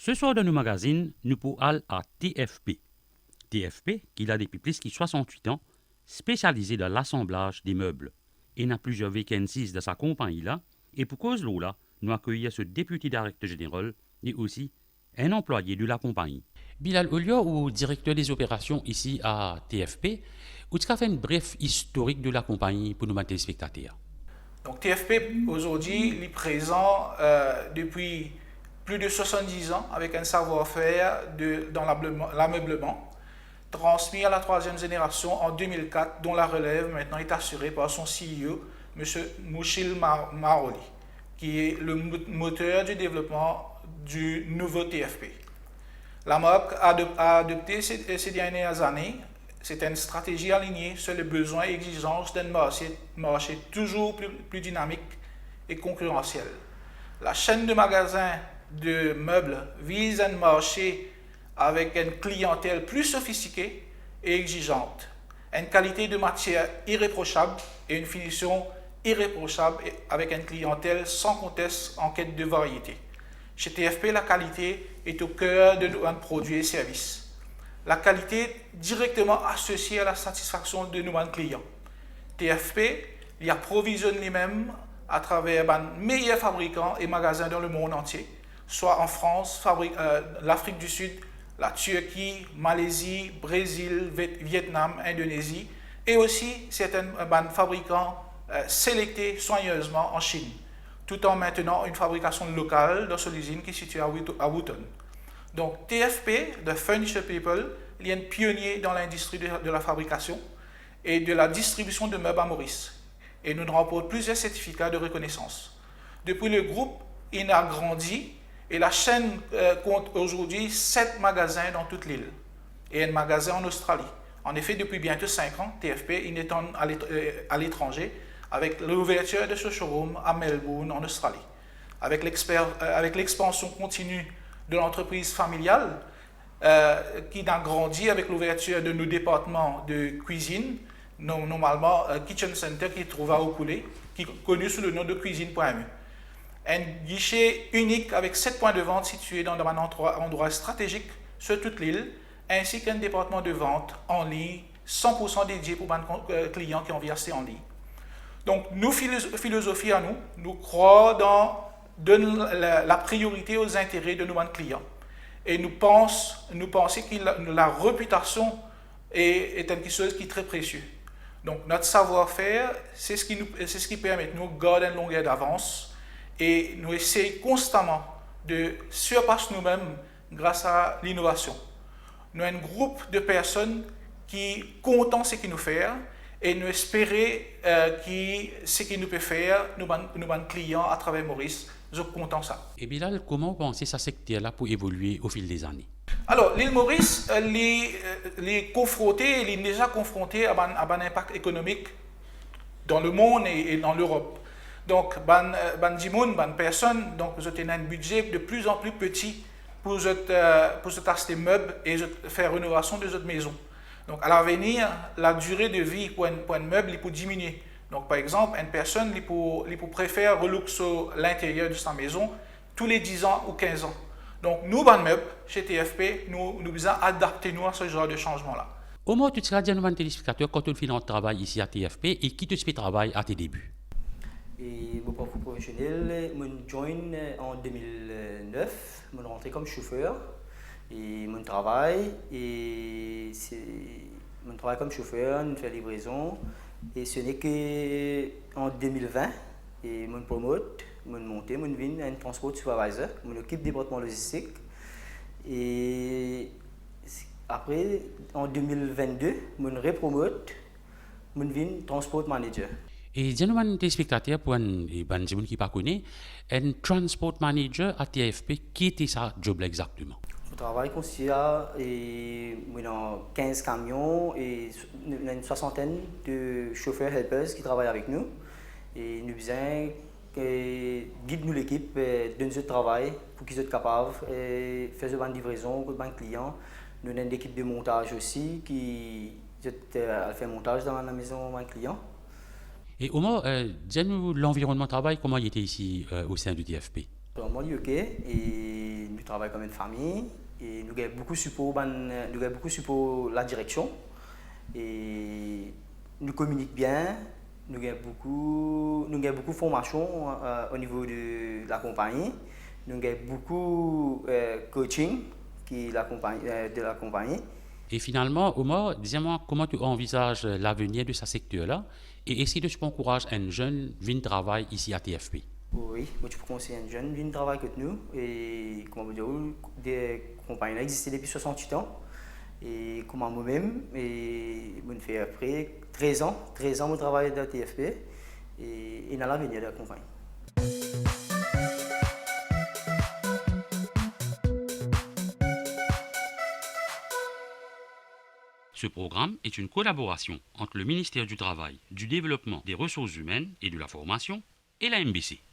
Ce soir dans nos magazines, nous pour aller à TFP. TFP, qui a depuis plus de 68 ans, spécialisé dans l'assemblage des meubles. Et n'a plusieurs vacancies de sa compagnie-là. Et pour cause de là, nous accueillons ce député directeur général et aussi un employé de la compagnie. Bilal Olio, ou directeur des opérations ici à TFP, vous avez fait une bref historique de la compagnie pour nos téléspectateurs. Donc TFP aujourd'hui est présent depuis plus de 70 ans avec un savoir-faire dans l'ameublement, transmis à la troisième génération en 2004, dont la relève maintenant est assurée par son CEO, M. Mouchil Maroli, qui est le moteur du développement du nouveau TFP. La marque a adopté ces dernières années, c'est une stratégie alignée sur les besoins et exigences d'un marché toujours plus dynamique et concurrentiel. La chaîne de magasins de meubles vise un marché avec une clientèle plus sophistiquée et exigeante, une qualité de matière irréprochable et une finition irréprochable avec une clientèle sans conteste en quête de variété. Chez TFP, la qualité est au cœur de nos produits et services. La qualité directement associée à la satisfaction de nos clients. TFP y approvisionne lui-même à travers les meilleurs fabricants et magasins dans le monde entier, soit en France, l'Afrique du Sud, la Turquie, Malaisie, Brésil, Vietnam, Indonésie, et aussi certains fabricants sélectés soigneusement en Chine, tout en maintenant une fabrication locale dans son usine qui est située à Wotton. Donc TFP, The Furniture People, il est un pionnier dans l'industrie de la fabrication et de la distribution de meubles à Maurice. Et nous remportons plusieurs certificats de reconnaissance. Depuis le groupe, il a grandi et la chaîne compte aujourd'hui 7 magasins dans toute l'île et un magasin en Australie. En effet, depuis bientôt 5 ans, TFP est à l'étranger avec l'ouverture de ce showroom à Melbourne, en Australie. Avec l'expansion continue de l'entreprise familiale qui a grandi avec l'ouverture de nos départements de cuisine, normalement Kitchen Center qui se trouve à Okoulé, qui est connu sous le nom de cuisine.me. Un guichet unique avec 7 points de vente situés dans un endroit stratégique sur toute l'île, ainsi qu'un département de vente en ligne 100% dédié pour les clients qui ont envie d'acheter en ligne. Donc, nos philosophies à nous croient dans donne la priorité aux intérêts de nos clients. Et nous pensons que la réputation est quelque chose qui est très précieux. Donc notre savoir-faire, c'est ce qui permet de nous garder une longueur d'avance et nous essayons constamment de surpasser nous-mêmes grâce à l'innovation. Nous avons un groupe de personnes qui comptent ce qu'ils nous font et nous espérons que ce qu'ils nous peuvent faire, nous clients à travers Maurice, je compte ça. Et Bilal, comment vous pensez que ce secteur-là pour évoluer au fil des années? Alors, l'île Maurice, est déjà confrontée à un impact économique dans le monde et dans l'Europe. Donc, ban personnes, donc, vous avez un budget de plus en plus petit pour acheter meubles et faire rénovation de votre maison. Donc, à l'avenir, la durée de vie pour un meuble peut diminuer. Donc, par exemple, une personne préfère reluxer l'intérieur de sa maison tous les 10 ans ou 15 ans. Donc, nous, meubles, chez TFP, nous devons adapter nous à ce genre de changement-là. Au moins, tu seras dit à nos téléspectateurs quand tu finis notre travail ici à TFP et qui te fait travail à tes débuts. Et mon parcours professionnel, je join en 2009, je suis rentré comme chauffeur et mon travail comme chauffeur, je fais livraison et ce n'est qu'en 2020 et je promote, je monte, je viens un transport supervisor, je m'occupe du département logistique et après en 2022, je repromote, je viens transport manager. Et dis-nous, téléspectateurs, pour les gens qui ne connaissent pas, un transport manager à TFP, qui était sa job exactement? Le travail consiste à 15 camions et une soixantaine de chauffeurs helpers qui travaillent avec nous. Et nous besoin guide nous l'équipe de notre travail pour qu'ils soient capables de faire une livraison pour les clients. Nous avons une équipe de montage aussi qui fait montage dans la maison des clients. Et au moins, dis-nous l'environnement de travail, comment il était ici au sein du TFP? Moi, ok. Et nous travaillons comme une famille et nous avons beaucoup de support, nous avons beaucoup de support la direction et nous communiquons bien, nous avons beaucoup de formation au niveau de la compagnie, nous avons beaucoup de coaching de la compagnie. Et finalement, Omar, dis-moi comment tu envisages l'avenir de ce secteur-là et essayer de encourager un jeune à venir travailler ici à TFP. Oui, moi je peux conseiller un jeune qui travaille avec nous et comment vous dire, des compagnies existent depuis 68 ans et comme moi-même et je fais après 13 ans je travaille dans TFP et dans l'avenir de la compagnie. Ce programme est une collaboration entre le ministère du Travail, du Développement des Ressources humaines et de la Formation et la MBC.